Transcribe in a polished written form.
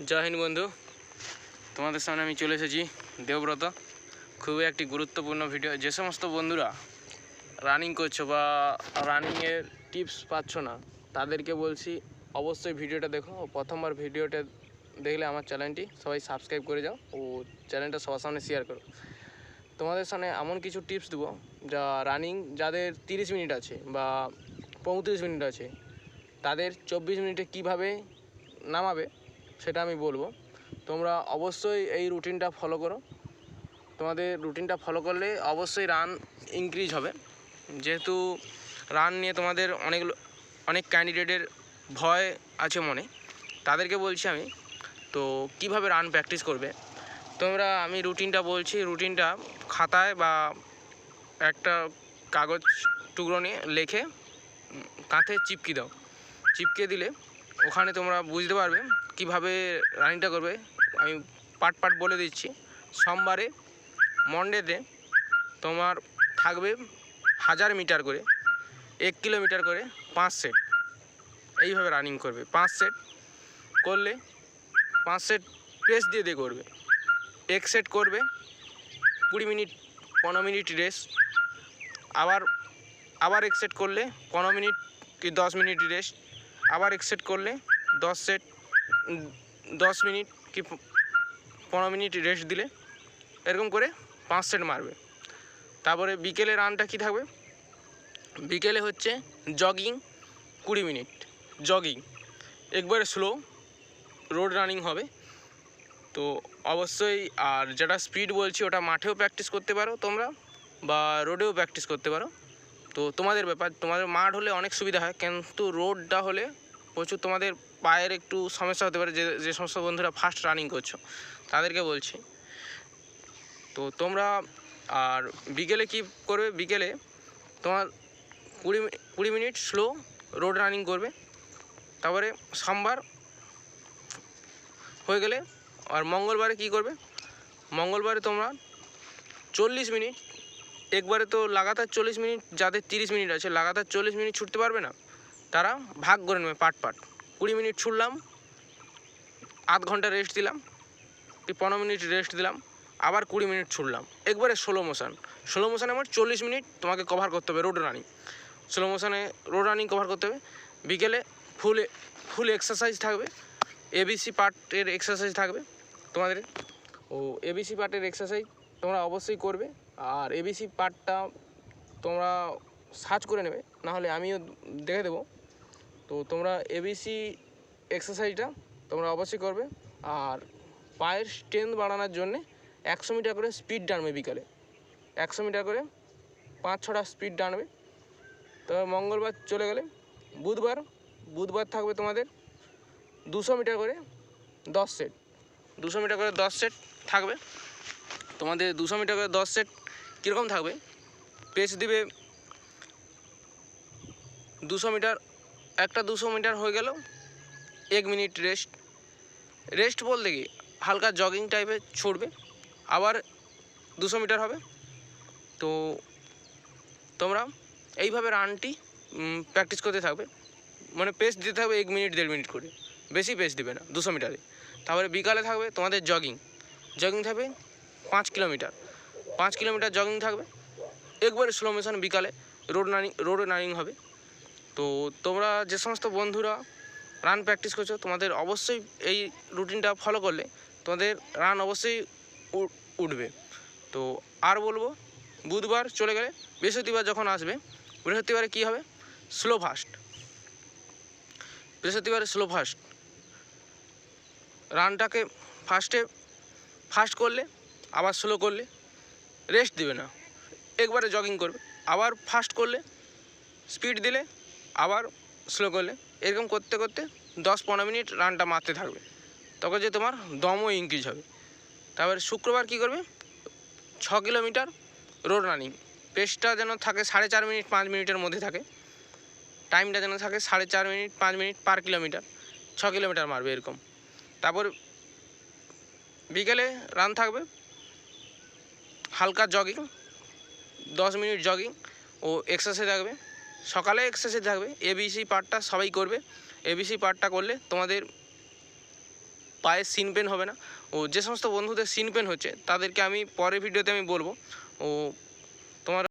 जय हिंद बंधु तुम्हारे सामने আমি চলে এসেছি দেবব্রত। খুবই একটি গুরুত্বপূর্ণ ভিডিও। যে সমস্ত বন্ধুরা রানিং করছো বা রানিংয়ের টিপস পাচ্ছ না তাদেরকে বলছি অবশ্যই ভিডিওটা দেখো। প্রথমবার ভিডিওটা দেখলে আমার চ্যানেলটি সবাই সাবস্ক্রাইব করে যাও ও চ্যানেলটা সবার সামনে শেয়ার করো। তোমাদের সামনে এমন কিছু টিপস দেবো যা রানিং যাদের 30 মিনিট আছে বা 35 মিনিট আছে তাদের 24 মিনিটে কীভাবে নামাবে সেটা আমি বলবো। তোমরা অবশ্যই এই রুটিনটা ফলো করো। তোমাদের রুটিনটা ফলো করলে অবশ্যই রান ইনক্রিজ হবে। যেহেতু রান নিয়ে তোমাদের অনেক ক্যান্ডিডেটের ভয় আছে মনে, তাদেরকে বলছি আমি তো কিভাবে রান প্র্যাকটিস করবে। তোমরা আমি রুটিনটা বলছি, রুটিনটা খাতায় বা একটা কাগজ টুকরো নিয়ে লিখে কাঁথে চিপকে দাও। চিপকে দিলে ওখানে তোমরা বুঝতে পারবে কিভাবে রানিংটা করবে। আমি পার্ট পার্ট বলে দিচ্ছি। সোমবারে মন্ডেতে তোমার থাকবে 1000 মিটার করে, 1 কিলোমিটার করে 5 সেট। এইভাবে রানিং করবে। 5 সেট করলে 5 সেট পেস দিয়ে দিয়ে করবে। 1 সেট করবে 20 মিনিট, 15 মিনিট রেস্ট। আবার 1 সেট করলে 15 মিনিট কি 10 মিনিট রেস্ট। আবার 1 সেট করলে 10 মিনিট কি 15 মিনিট রেস্ট দিলে এরকম করে 5 সেট মারবে। তারপরে বিকেলে রানটা কি থাকবে, বিকেলে হচ্ছে জগিং 20 মিনিট। জগিং একবারে স্লো রোড রানিং হবে। তো অবশ্যই আর যেটা স্পিড বলছি ওটা মাঠেও প্র্যাকটিস করতে পারো তোমরা বা রোডেও প্র্যাকটিস করতে পারো। তো তোমাদের ব্যাপার। তোমাদের মাঠ হলে অনেক সুবিধা হয়, কিন্তু রোডটা হলে প্রচুর তোমাদের পায়ের একটু সমস্যা হতে পারে। যে সমস্ত বন্ধুরা ফাস্ট রানিং করছো তাদেরকে বলছি। তো তোমরা আর বিকেলে কি করবে, বিকেলে তোমার 20 মিনিট স্লো রোড রানিং করবে। তারপরে সোমবার হয়ে গেলে আর মঙ্গলবারে কি করবে, মঙ্গলবারে তোমরা 40 মিনিট একবারে তো লাগাতার 40 মিনিট। যাদের 30 মিনিট আছে লাগাতার 40 মিনিট ছুটতে পারবে না তারা ভাগ করে নেবে পার্ট পার্ট। 20 মিনিট ছুটলাম, আধ ঘন্টা রেস্ট দিলাম, 15 মিনিট রেস্ট দিলাম, আবার 20 মিনিট ছুটলাম। একবারে স্লো মোশানে আমার 40 মিনিট তোমাকে কভার করতে হবে রোড রানিং। স্লো মোশানে রোড রানিং কভার করতে হবে। বিকেলে ফুল এক্সারসাইজ থাকবে, এবিসি পার্টের এক্সারসাইজ থাকবে তোমাদের। এবিসি পার্টের এক্সারসাইজ তোমরা অবশ্যই করবে। আর এবিসি পার্টটা তোমরা সার্চ করে নেবে, নাহলে আমিও দেখে দেবো। তো তোমরা এবিসি এক্সারসাইজটা তোমরা অবশ্যই করবে। আর পায়ের স্ট্রেংথ বাড়ানোর জন্যে 100 মিটার করে স্পিড টানবে বিকালে। 100 মিটার করে 5-6টা স্পিড টানবে। তো মঙ্গলবার চলে গেলে বুধবার থাকবে তোমাদের 200 মিটার করে 10 সেট। 200 মিটার করে 10 সেট থাকবে তোমাদের। 200 মিটার করে 10 সেট কীরকম থাকবে, পেস দিবে 200 মিটার। একটা 200 মিটার হয়ে গেল 1 মিনিট রেস্ট বলতে কি হালকা জগিং টাইপের ছুটবে। আবার 200 মিটার হবে। তো তোমরা এইভাবে রানটি প্র্যাকটিস করতে থাকবে। মানে পেস দিতে থাকবে 1 মিনিট 1.5 মিনিট করে, বেশি পেস দিবে না 200 মিটারে। তারপরে বিকালে থাকবে তোমাদের জগিং থাকবে 5 কিলোমিটার জগিং থাকবে। একবারে স্লো মোশন বিকালে রোড রানিং হবে। তো তোমরা যে সমস্ত বন্ধুরা রান প্র্যাকটিস করছো তোমাদের অবশ্যই এই রুটিনটা ফলো করলে তোমাদের রান অবশ্যই উঠবে। তো আর বলবো, বুধবার চলে গেলে বৃহস্পতিবার যখন আসবে, বৃহস্পতিবারে কী হবে, বৃহস্পতিবারে স্লো ফাস্ট রানটাকে ফাস্ট করলে আবার স্লো করলে রেস্ট দিবে না, একবারে জগিং করবে। আবার ফাস্ট করলে স্পিড দিলে আবার স্লো করলে, এরকম করতে করতে 10-15 মিনিট রানটা মারতে থাকবে। তখন যে তোমার দমও ইনক্রিজ হবে। তারপরে শুক্রবার কী করবে, 6 কিলোমিটার রোড রানিং। পেসটা যেন থাকে 4.5 মিনিট 5 মিনিটের মধ্যে থাকে। টাইমটা যেন থাকে 4.5 minute 5 minute per kilometre. 6 kilometre মারবে এরকম। তারপর বিকেলে রান থাকবে হালকা জগিং, 10 মিনিট জগিং ও এক্সারসাইজ থাকবে। সকালে এক্সারসাইজ থাকবে। এবিসি পার্টটা সবাই করবে। এবিসি পার্টটা করলে তোমাদের পায়ে সিন পেন হবে না। ও যে সমস্ত বন্ধুদের সিন পেন হচ্ছে তাদেরকে আমি পরের ভিডিওতে আমি বলবো। ও তোমার